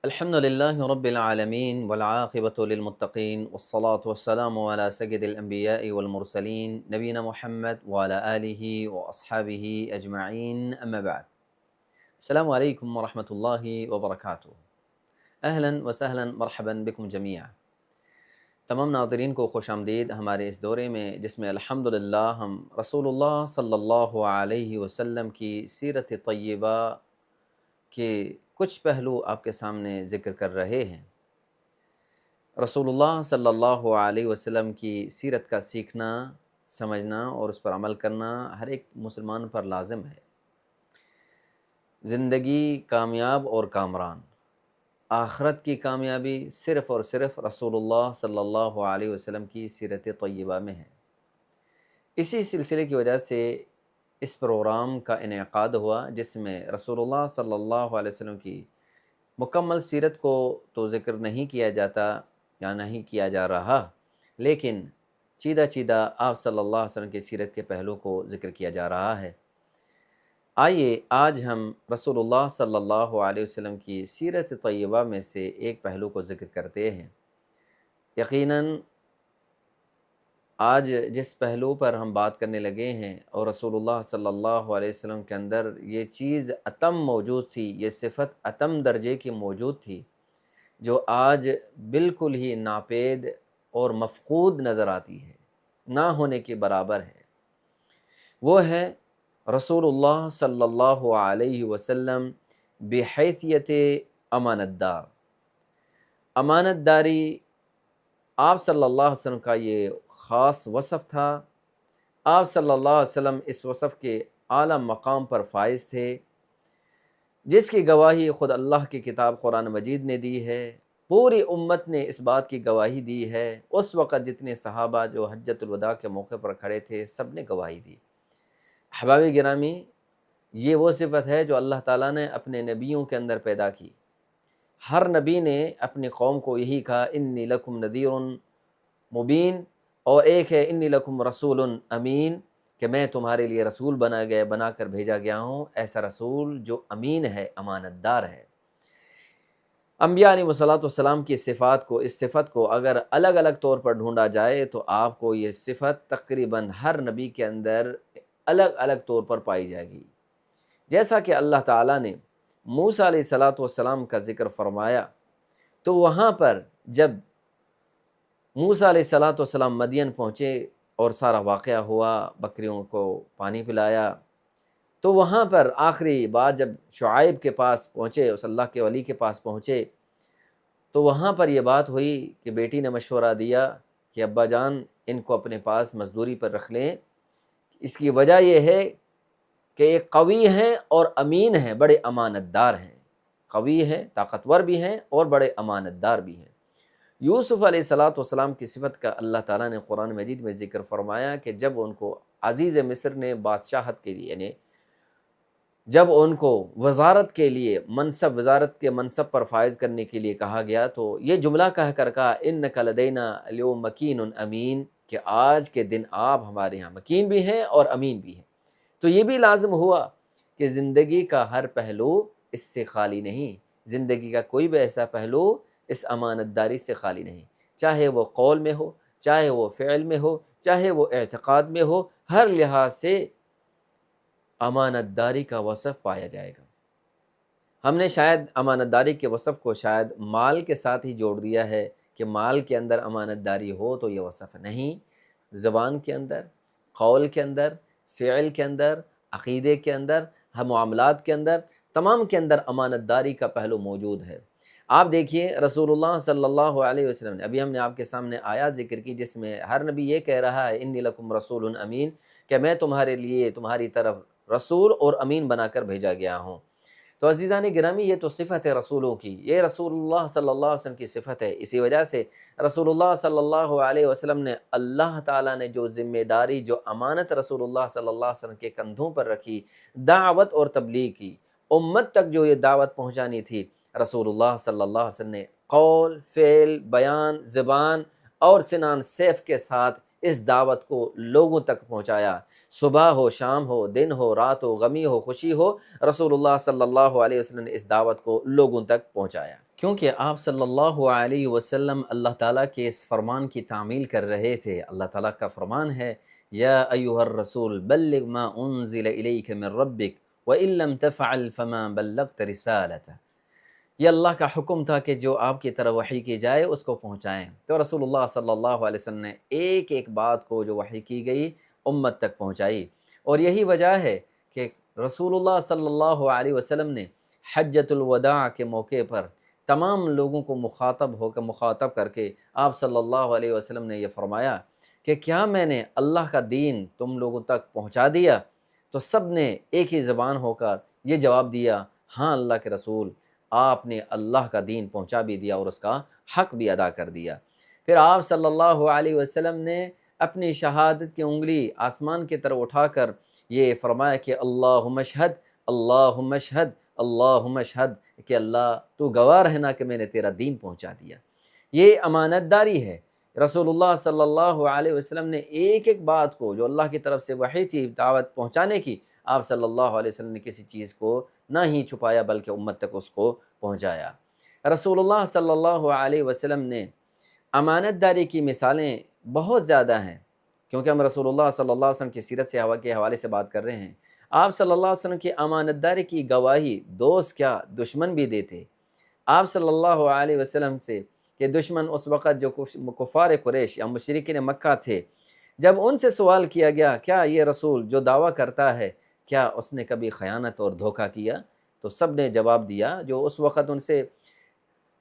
الحمد لله رب العالمين والعاقبة للمتقين والصلاة والسلام على سيد الأنبياء والمرسلين نبينا محمد وعلى آله وأصحابه أجمعين أما بعد السلام عليكم ورحمة الله وبركاته أهلا وسهلا مرحبا بكم جميعا تمام ناظرین کو خوش آمدید ہمارے اس دورے میں جس میں الحمدللہ ہم رسول اللہ صلی اللہ علیہ وسلم کی سیرت طیبہ کے کچھ پہلو آپ کے سامنے ذکر کر رہے ہیں۔ رسول اللہ صلی اللہ علیہ وسلم کی سیرت کا سیکھنا، سمجھنا اور اس پر عمل کرنا ہر ایک مسلمان پر لازم ہے۔ زندگی کامیاب اور کامران، آخرت کی کامیابی صرف اور صرف رسول اللہ صلی اللہ علیہ وسلم کی سیرت طیبہ میں ہے۔ اسی سلسلے کی وجہ سے اس پروگرام کا انعقاد ہوا جس میں رسول اللہ صلی اللہ علیہ وسلم کی مکمل سیرت کو تو ذکر نہیں کیا جاتا یا نہیں کیا جا رہا، لیکن چیدہ چیدہ آپ صلی اللہ علیہ وسلم کی سیرت کے پہلو کو ذکر کیا جا رہا ہے۔ آئیے آج ہم رسول اللہ صلی اللہ علیہ وسلم کی سیرت طیبہ میں سے ایک پہلو کو ذکر کرتے ہیں۔ یقیناً آج جس پہلو پر ہم بات کرنے لگے ہیں اور رسول اللہ صلی اللہ علیہ وسلم کے اندر یہ چیز اتم موجود تھی، یہ صفت اتم درجے کی موجود تھی جو آج بالکل ہی ناپید اور مفقود نظر آتی ہے، نہ ہونے کے برابر ہے، وہ ہے رسول اللہ صلی اللہ علیہ وسلم بحیثیت امانت دار۔ امانت داری آپ صلی اللہ علیہ وسلم کا یہ خاص وصف تھا۔ آپ صلی اللہ علیہ وسلم اس وصف کے اعلیٰ مقام پر فائز تھے، جس کی گواہی خود اللہ کی کتاب قرآن مجید نے دی ہے، پوری امت نے اس بات کی گواہی دی ہے۔ اس وقت جتنے صحابہ جو حجۃ الوداع کے موقع پر کھڑے تھے سب نے گواہی دی۔ احباب گرامی، یہ وہ صفت ہے جو اللہ تعالیٰ نے اپنے نبیوں کے اندر پیدا کی۔ ہر نبی نے اپنی قوم کو یہی کہا، انی لکم نذیر مبین، اور ایک ہے انی لکم رسول امین، کہ میں تمہارے لیے رسول بنا کر بھیجا گیا ہوں، ایسا رسول جو امین ہے، امانت دار ہے۔ انبیاء علیہ السلام کی اس صفت کو اگر الگ الگ طور پر ڈھونڈا جائے تو آپ کو یہ صفت تقریباً ہر نبی کے اندر الگ الگ طور پر پائی جائے گی۔ جیسا کہ اللہ تعالیٰ نے موسیٰ علیہ السلام کا ذکر فرمایا تو وہاں پر جب موسیٰ علیہ السلام مدین پہنچے اور سارا واقعہ ہوا، بکریوں کو پانی پلایا، تو وہاں پر آخری بات جب شعیب کے پاس پہنچے، اس اللہ کے ولی کے پاس پہنچے، تو وہاں پر یہ بات ہوئی کہ بیٹی نے مشورہ دیا کہ ابا جان ان کو اپنے پاس مزدوری پر رکھ لیں۔ اس کی وجہ یہ ہے کہ ایک قوی ہیں اور امین ہیں، بڑے امانت دار ہیں، قوی ہیں، طاقتور بھی ہیں اور بڑے امانت دار بھی ہیں۔ یوسف علیہ السلام کی صفت کا اللہ تعالیٰ نے قرآن مجید میں ذکر فرمایا کہ جب ان کو عزیز مصر نے بادشاہت کے لیے، یعنی جب ان کو وزارت کے لیے وزارت کے منصب پر فائز کرنے کے لیے کہا گیا تو یہ جملہ کہا انک لدینا اليوم مکین امین، کہ آج کے دن آپ ہمارے ہاں مکین بھی ہیں اور امین بھی ہیں۔ تو یہ بھی لازم ہوا کہ زندگی کا ہر پہلو اس سے خالی نہیں، زندگی کا کوئی بھی ایسا پہلو اس امانت داری سے خالی نہیں، چاہے وہ قول میں ہو، چاہے وہ فعل میں ہو، چاہے وہ اعتقاد میں ہو، ہر لحاظ سے امانت داری کا وصف پایا جائے گا۔ ہم نے شاید امانت داری کے وصف کو شاید مال کے ساتھ ہی جوڑ دیا ہے کہ مال کے اندر امانت داری ہو تو یہ وصف نہیں، زبان کے اندر، قول کے اندر، فعل کے اندر، عقیدے کے اندر، ہم معاملات کے اندر، تمام کے اندر امانت داری کا پہلو موجود ہے۔ آپ دیکھیے رسول اللہ صلی اللہ علیہ وسلم نے، ابھی ہم نے آپ کے سامنے آیات ذکر کی جس میں ہر نبی یہ کہہ رہا ہے انی لکم رسول امین، کہ میں تمہارے لیے تمہاری طرف رسول اور امین بنا کر بھیجا گیا ہوں۔ تو عزیزان گرامی، یہ تو صفت ہے رسولوں کی، یہ رسول اللہ صلی اللہ علیہ وسلم کی صفت ہے۔ اسی وجہ سے رسول اللہ صلی اللہ علیہ وسلم نے اللہ تعالیٰ نے جو ذمہ داری، جو امانت رسول اللہ صلی اللہ علیہ وسلم کے کندھوں پر رکھی، دعوت اور تبلیغ کی، امت تک جو یہ دعوت پہنچانی تھی، رسول اللہ صلی اللہ علیہ وسلم نے قول، فعل، بیان، زبان اور سنان سیف کے ساتھ اس دعوت کو لوگوں تک پہنچایا۔ صبح ہو، شام ہو، دن ہو، رات ہو، غمی ہو، خوشی ہو، رسول اللہ صلی اللہ علیہ وسلم نے اس دعوت کو لوگوں تک پہنچایا۔ کیونکہ آپ صلی اللہ علیہ وسلم اللہ تعالیٰ کے اس فرمان کی تعمیل کر رہے تھے۔ اللہ تعالیٰ کا فرمان ہے، یا ایہا الرسول بلغ ما انزل الیک من ربک وَإِن لَّمْ تَفْعَلْ فَمَا بَلَّغْتَ رِسَالَتَهُ۔ یہ اللہ کا حکم تھا کہ جو آپ کی طرف وحی کی جائے اس کو پہنچائیں۔ تو رسول اللہ صلی اللہ علیہ وسلم نے ایک ایک بات کو جو وحی کی گئی امت تک پہنچائی، اور یہی وجہ ہے کہ رسول اللہ صلی اللہ علیہ وسلم نے حجۃ الوداع کے موقع پر تمام لوگوں کو مخاطب کر کے آپ صلی اللہ علیہ وسلم نے یہ فرمایا کہ کیا میں نے اللہ کا دین تم لوگوں تک پہنچا دیا؟ تو سب نے ایک ہی زبان ہو کر یہ جواب دیا، ہاں اللہ کے رسول، آپ نے اللہ کا دین پہنچا بھی دیا اور اس کا حق بھی ادا کر دیا۔ پھر آپ صلی اللہ علیہ وسلم نے اپنی شہادت کی انگلی آسمان کی طرف اٹھا کر یہ فرمایا کہ اللہم اشہد، اللہم اشہد، اللہم اشہد، کہ اللہ تو گواہ رہنا کہ میں نے تیرا دین پہنچا دیا۔ یہ امانت داری ہے۔ رسول اللہ صلی اللہ علیہ وسلم نے ایک ایک بات کو جو اللہ کی طرف سے وحی تھی دعوت پہنچانے کی، آپ صلی اللہ علیہ وسلم نے کسی چیز کو نہ ہی چھپایا بلکہ امت تک اس کو پہنچایا۔ رسول اللہ صلی اللہ علیہ وسلم نے امانت داری کی مثالیں بہت زیادہ ہیں، کیونکہ ہم رسول اللہ صلی اللہ علیہ وسلم کی سیرت کے حوالے سے بات کر رہے ہیں۔ آپ صلی اللہ علیہ وسلم کی امانت داری کی گواہی دوست کیا دشمن بھی دیتے۔ آپ صلی اللہ علیہ وسلم سے کہ دشمن اس وقت جو کفار قریش یا مشرکین مکہ تھے، جب ان سے سوال کیا گیا کیا یہ رسول جو دعویٰ کرتا ہے کیا اس نے کبھی خیانت اور دھوکہ کیا؟ تو سب نے جواب دیا۔ جو اس وقت ان سے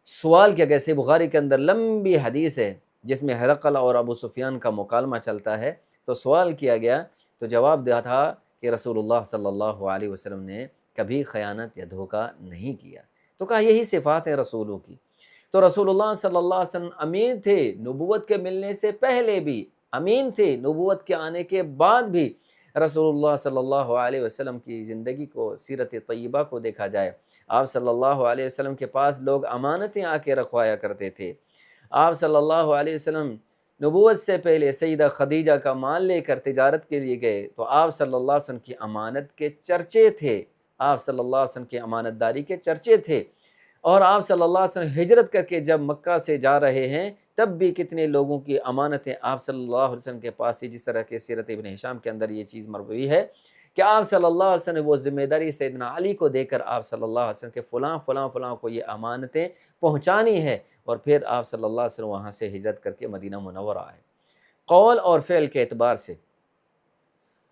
سوال کیا گیا، صحیح بخاری کے اندر لمبی حدیث ہے جس میں ہرقل اور ابو سفیان کا مکالمہ چلتا ہے، تو سوال کیا گیا تو جواب دیا تھا کہ رسول اللہ صلی اللہ علیہ وسلم نے کبھی خیانت یا دھوکہ نہیں کیا۔ تو کہا یہی صفات ہیں رسولوں کی۔ تو رسول اللہ صلی اللہ علیہ وسلم امین تھے، نبوت کے ملنے سے پہلے بھی امین تھے، نبوت کے آنے کے بعد بھی۔ رسول اللہ صلی اللہ علیہ وسلم کی زندگی کو، سیرت طیبہ کو دیکھا جائے، آپ صلی اللہ علیہ وسلم کے پاس لوگ امانتیں آ کے رکھوایا کرتے تھے۔ آپ صلی اللہ علیہ وسلم نبوت سے پہلے سیدہ خدیجہ کا مال لے کر تجارت کے لیے گئے تو آپ صلی اللہ علیہ وسلم کی امانت کے چرچے تھے، آپ صلی اللہ علیہ وسلم کی امانت داری کے چرچے تھے۔ اور آپ صلی اللہ علیہ وسلم ہجرت کر کے جب مکہ سے جا رہے ہیں تب بھی کتنے لوگوں کی امانتیں آپ صلی اللہ علیہ وسلم کے پاس تھی، جس طرح کہ سیرت ابن ہشام کے اندر یہ چیز مروی ہے کہ آپ صلی اللہ علیہ وسلم نے وہ ذمہ داری سیدنا علی کو دے کر آپ صلی اللہ علیہ وسلم کے فلاں فلاں فلاں کو یہ امانتیں پہنچانی ہے، اور پھر آپ صلی اللہ علیہ وسلم وہاں سے ہجرت کر کے مدینہ منورہ آئے۔ قول اور فعل کے اعتبار سے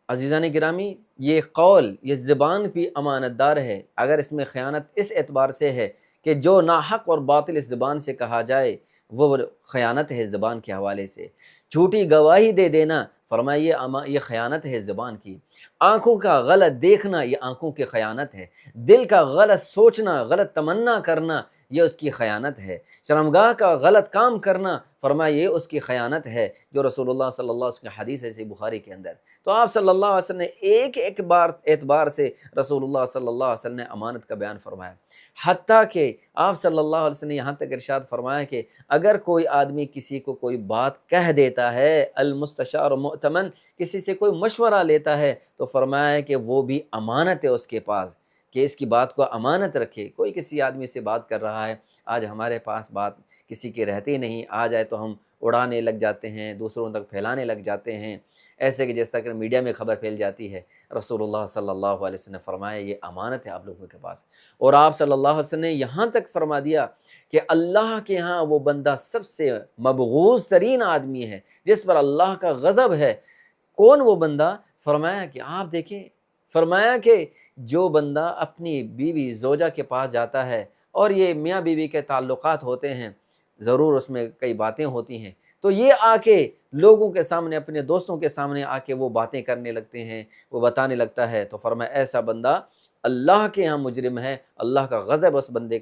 عزیزان گرامی، یہ قول، یہ زبان بھی امانت دار ہے، اگر اس میں خیانت اس اعتبار سے ہے کہ جو ناحق اور باطل اس زبان سے کہا جائے وہ خیانت ہے زبان کے حوالے سے۔ جھوٹی گواہی دے دینا، فرمائیے یہ خیانت ہے زبان کی۔ آنکھوں کا غلط دیکھنا، یہ آنکھوں کی خیانت ہے۔ دل کا غلط سوچنا، غلط تمنا کرنا، یہ اس کی خیانت ہے۔ شرمگاہ کا غلط کام کرنا، فرمائیے اس کی خیانت ہے، جو رسول اللہ صلی اللہ علیہ وسلم کی حدیث ہے صحیح بخاری کے اندر۔ تو آپ صلی اللہ علیہ وسلم نے ایک ایک بار اعتبار سے رسول اللہ صلی اللہ علیہ وسلم نے امانت کا بیان فرمایا، حتیٰ کہ آپ صلی اللہ علیہ وسلم نے یہاں تک ارشاد فرمایا کہ اگر کوئی آدمی کسی کو کوئی بات کہہ دیتا ہے، المستشار مؤتمن، کسی سے کوئی مشورہ لیتا ہے، تو فرمایا کہ وہ بھی امانت ہے اس کے پاس، کہ اس کی بات کو امانت رکھے۔ کوئی کسی آدمی سے بات کر رہا ہے، آج ہمارے پاس بات کسی کی رہتی نہیں، آ جائے تو ہم اڑانے لگ جاتے ہیں، دوسروں تک پھیلانے لگ جاتے ہیں، ایسے کہ جیسا کہ میڈیا میں خبر پھیل جاتی ہے۔ رسول اللہ صلی اللہ علیہ وسلم نے فرمایا یہ امانت ہے آپ لوگوں کے پاس۔ اور آپ صلی اللہ علیہ وسلم نے یہاں تک فرما دیا کہ اللہ کے ہاں وہ بندہ سب سے مبغوض ترین آدمی ہے جس پر اللہ کا غضب ہے۔ کون وہ بندہ؟ فرمایا کہ آپ دیکھیں، فرمایا کہ جو بندہ اپنی بیوی زوجہ کے پاس جاتا ہے، اور یہ میاں بیوی کے تعلقات ہوتے ہیں، ضرور اس میں کئی باتیں ہوتی ہیں، تو یہ آ کے لوگوں کے سامنے، اپنے دوستوں کے سامنے آ کے وہ باتیں کرنے لگتے ہیں، وہ بتانے لگتا ہے، تو فرمایا ایسا بندہ اللہ کے ہاں مجرم ہے، اللہ کا غضب اس بندے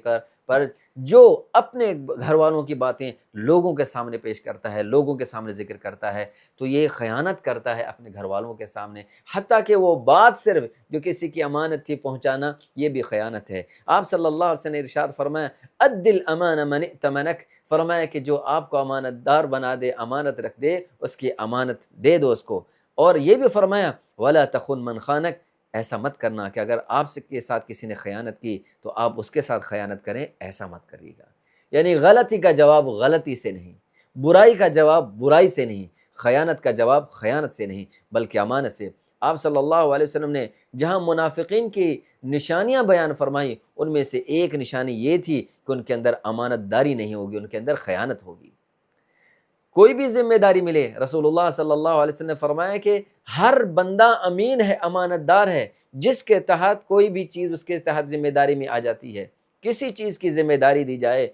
پر جو اپنے گھر والوں کی باتیں لوگوں کے سامنے پیش کرتا ہے، لوگوں کے سامنے ذکر کرتا ہے، تو یہ خیانت کرتا ہے اپنے گھر والوں کے سامنے، حتیٰ کہ وہ بات صرف جو کسی کی امانت تھی پہنچانا، یہ بھی خیانت ہے۔ آپ صلی اللہ علیہ وسلم نے ارشاد فرمایا اد الامان من ائتمنک، فرمایا کہ جو آپ کو امانت دار بنا دے، امانت رکھ دے، اس کی امانت دے دو اس کو۔ اور یہ بھی فرمایا ولا تخن من خانک، ایسا مت کرنا کہ اگر آپ کے ساتھ کسی نے خیانت کی تو آپ اس کے ساتھ خیانت کریں، ایسا مت کریے گا۔ یعنی غلطی کا جواب غلطی سے نہیں، برائی کا جواب برائی سے نہیں، خیانت کا جواب خیانت سے نہیں، بلکہ امانت سے۔ آپ صلی اللہ علیہ وسلم نے جہاں منافقین کی نشانیاں بیان فرمائیں، ان میں سے ایک نشانی یہ تھی کہ ان کے اندر امانت داری نہیں ہوگی، ان کے اندر خیانت ہوگی۔ کوئی بھی ذمہ داری ملے، رسول اللہ صلی اللہ علیہ وسلم نے فرمایا کہ ہر بندہ امین ہے، امانت دار ہے، جس کے تحت کوئی بھی چیز اس کے تحت ذمہ داری میں آ جاتی ہے، کسی چیز کی ذمہ داری دی جائے،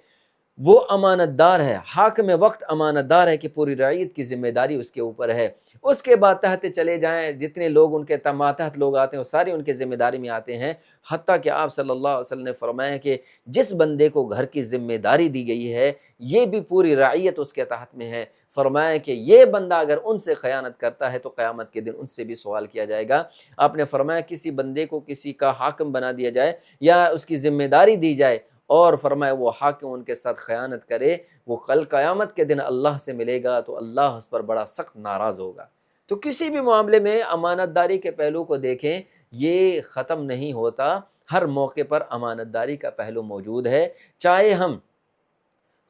وہ امانت دار ہے۔ حاکم وقت امانت دار ہے کہ پوری رعیت کی ذمہ داری اس کے اوپر ہے۔ اس کے بعد تحت چلے جائیں، جتنے لوگ ان کے ماتحت لوگ آتے ہیں وہ سارے ان کے ذمہ داری میں آتے ہیں، حتیٰ کہ آپ صلی اللہ علیہ وسلم نے فرمایا کہ جس بندے کو گھر کی ذمہ داری دی گئی ہے، یہ بھی پوری رعیت اس کے تحت میں ہے۔ فرمایا کہ یہ بندہ اگر ان سے خیانت کرتا ہے تو قیامت کے دن ان سے بھی سوال کیا جائے گا۔ آپ نے فرمایا کسی بندے کو کسی کا حاکم بنا دیا جائے یا اس کی ذمہ داری دی جائے، اور فرمایا وہ حاکم ان کے ساتھ خیانت کرے، وہ کل قیامت کے دن اللہ سے ملے گا تو اللہ اس پر بڑا سخت ناراض ہوگا۔ تو کسی بھی معاملے میں امانت داری کے پہلو کو دیکھیں، یہ ختم نہیں ہوتا، ہر موقع پر امانت داری کا پہلو موجود ہے، چاہے ہم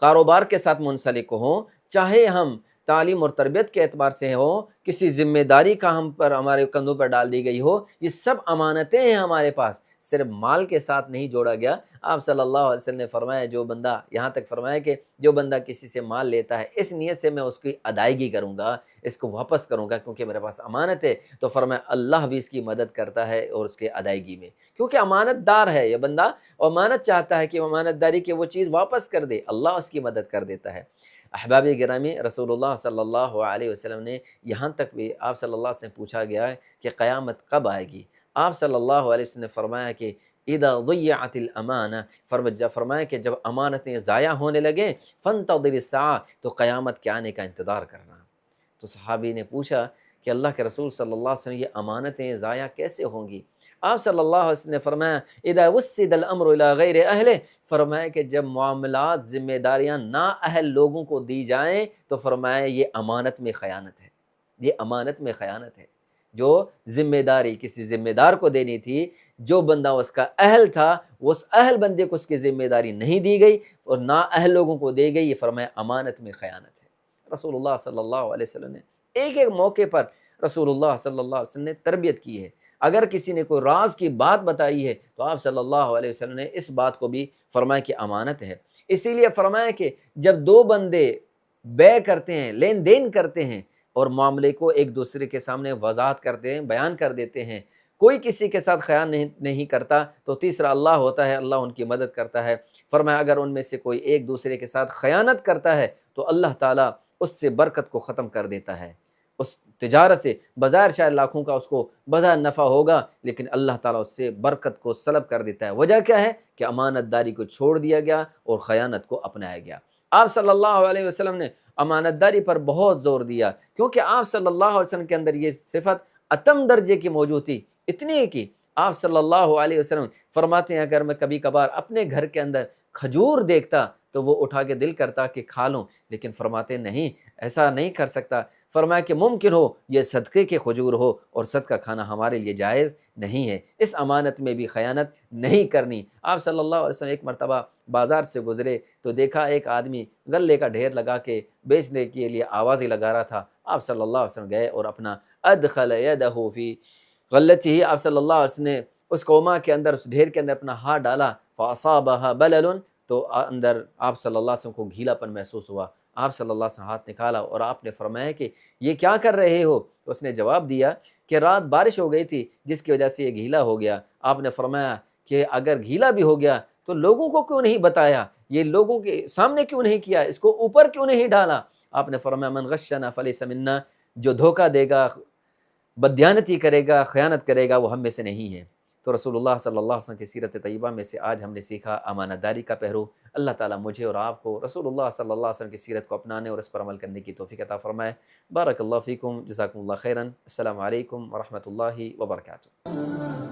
کاروبار کے ساتھ منسلک ہوں، چاہے ہم تعلیم اور تربیت کے اعتبار سے ہوں، کسی ذمہ داری کا ہم پر ہمارے کندھوں پر ڈال دی گئی ہو، یہ سب امانتیں ہیں ہمارے پاس، صرف مال کے ساتھ نہیں جوڑا گیا۔ آپ صلی اللہ علیہ وسلم نے فرمایا جو بندہ، یہاں تک فرمایا کہ جو بندہ کسی سے مال لیتا ہے اس نیت سے میں اس کی ادائیگی کروں گا، اس کو واپس کروں گا کیونکہ میرے پاس امانت ہے، تو فرمایا اللہ بھی اس کی مدد کرتا ہے اور اس کے ادائیگی میں، کیونکہ امانت دار ہے یہ بندہ، امانت چاہتا ہے کہ امانت داری کی وہ چیز واپس کر دے، اللہ اس کی مدد کر دیتا ہے۔ احباب گرامی، رسول اللہ صلی اللہ علیہ وسلم نے یہاں تک بھی آپ صلی اللہ سے پوچھا گیا ہے کہ قیامت کب آئے گی، آپ صلی اللہ علیہ وسلم نے فرمایا کہ اذا ضیعت الامانہ، فرمایا کہ جب امانتیں ضائع ہونے لگیں فانتظر الساعہ، تو قیامت کے آنے کا انتظار کرنا۔ تو صحابی نے پوچھا کہ اللہ کے رسول صلی اللہ علیہ وسلم یہ امانتیں ضائع کیسے ہوں گی؟ آپ صلی اللہ علیہ وسلم نے فرمایا اذا وسد الامر الى غیر اہلہ، فرمایا کہ جب معاملات ذمہ داریاں نااہل لوگوں کو دی جائیں تو فرمایا یہ امانت میں خیانت ہے، یہ امانت میں خیانت ہے۔ جو ذمہ داری کسی ذمہ دار کو دینی تھی، جو بندہ اس کا اہل تھا، وہ اس اہل بندے کو اس کی ذمہ داری نہیں دی گئی اور نااہل لوگوں کو دی گئی، یہ فرمایا امانت میں خیانت ہے۔ رسول اللہ صلی اللہ علیہ وسلم نے ایک ایک موقع پر رسول اللہ صلی اللہ علیہ وسلم نے تربیت کی ہے۔ اگر کسی نے کوئی راز کی بات بتائی ہے تو آپ صلی اللہ علیہ وسلم نے اس بات کو بھی فرمایا کہ امانت ہے۔ اسی لیے فرمایا کہ جب دو بندے بے کرتے ہیں، لین دین کرتے ہیں اور معاملے کو ایک دوسرے کے سامنے وضاحت کرتے ہیں، بیان کر دیتے ہیں، کوئی کسی کے ساتھ خیانت نہیں کرتا تو تیسرا اللہ ہوتا ہے، اللہ ان کی مدد کرتا ہے۔ فرمایا اگر ان میں سے کوئی ایک دوسرے کے ساتھ خیانت کرتا ہے تو اللہ تعالیٰ اس سے برکت کو ختم کر دیتا ہے، اس تجارت سے بظاہر شاید لاکھوں کا اس کو بظاہر نفع ہوگا، لیکن اللہ تعالیٰ اس سے برکت کو سلب کر دیتا ہے۔ وجہ کیا ہے کہ امانت داری کو چھوڑ دیا گیا اور خیانت کو اپنایا گیا۔ آپ صلی اللہ علیہ وسلم نے امانت داری پر بہت زور دیا، کیونکہ آپ صلی اللہ علیہ وسلم کے اندر یہ صفت اتم درجے کی موجود تھی، اتنی کہ آپ صلی اللہ علیہ وسلم فرماتے ہیں اگر میں کبھی کبھار اپنے گھر کے اندر کھجور دیکھتا تو وہ اٹھا کے دل کرتا کہ کھا لوں، لیکن فرماتے نہیں، ایسا نہیں کر سکتا۔ فرمایا کہ ممکن ہو یہ صدقے کے کھجور ہو اور صدقہ کھانا ہمارے لیے جائز نہیں ہے، اس امانت میں بھی خیانت نہیں کرنی۔ آپ صلی اللہ علیہ وسلم ایک مرتبہ بازار سے گزرے تو دیکھا ایک آدمی غلے کا ڈھیر لگا کے بیچنے کے لیے آوازیں لگا رہا تھا۔ آپ صلی اللہ علیہ وسلم گئے اور اپنا ادخل یدہ فی غلتہ، آپ صلی اللہ علیہ وسلم نے اس کوما کے اندر، اس ڈھیر کے اندر اپنا ہاتھ ڈالا، فاصابہ بلل، تو اندر آپ صلی اللہ علیہ وسلم کو گھیلا پن محسوس ہوا۔ آپ صلی اللہ علیہ وسلم ہاتھ نکالا اور آپ نے فرمایا کہ یہ کیا کر رہے ہو؟ تو اس نے جواب دیا کہ رات بارش ہو گئی تھی جس کی وجہ سے یہ گھیلا ہو گیا۔ آپ نے فرمایا کہ اگر گھیلا بھی ہو گیا تو لوگوں کو کیوں نہیں بتایا، یہ لوگوں کے سامنے کیوں نہیں کیا، اس کو اوپر کیوں نہیں ڈالا؟ آپ نے فرمایا من غشنا فلیس منا، جو دھوکہ دے گا، بددیانتی کرے گا، خیانت کرے گا، وہ ہم میں سے نہیں ہے۔ تو رسول اللہ صلی اللہ علیہ وسلم کی سیرت طیبہ میں سے آج ہم نے سیکھا امانت داری کا پہلو۔ اللہ تعالیٰ مجھے اور آپ کو رسول اللہ صلی اللہ علیہ وسلم کی سیرت کو اپنانے اور اس پر عمل کرنے کی توفیق عطا فرمائے۔ بارک اللہ فیکم، جزاکم اللہ خیرا، السلام علیکم ورحمۃ اللہ وبرکاتہ۔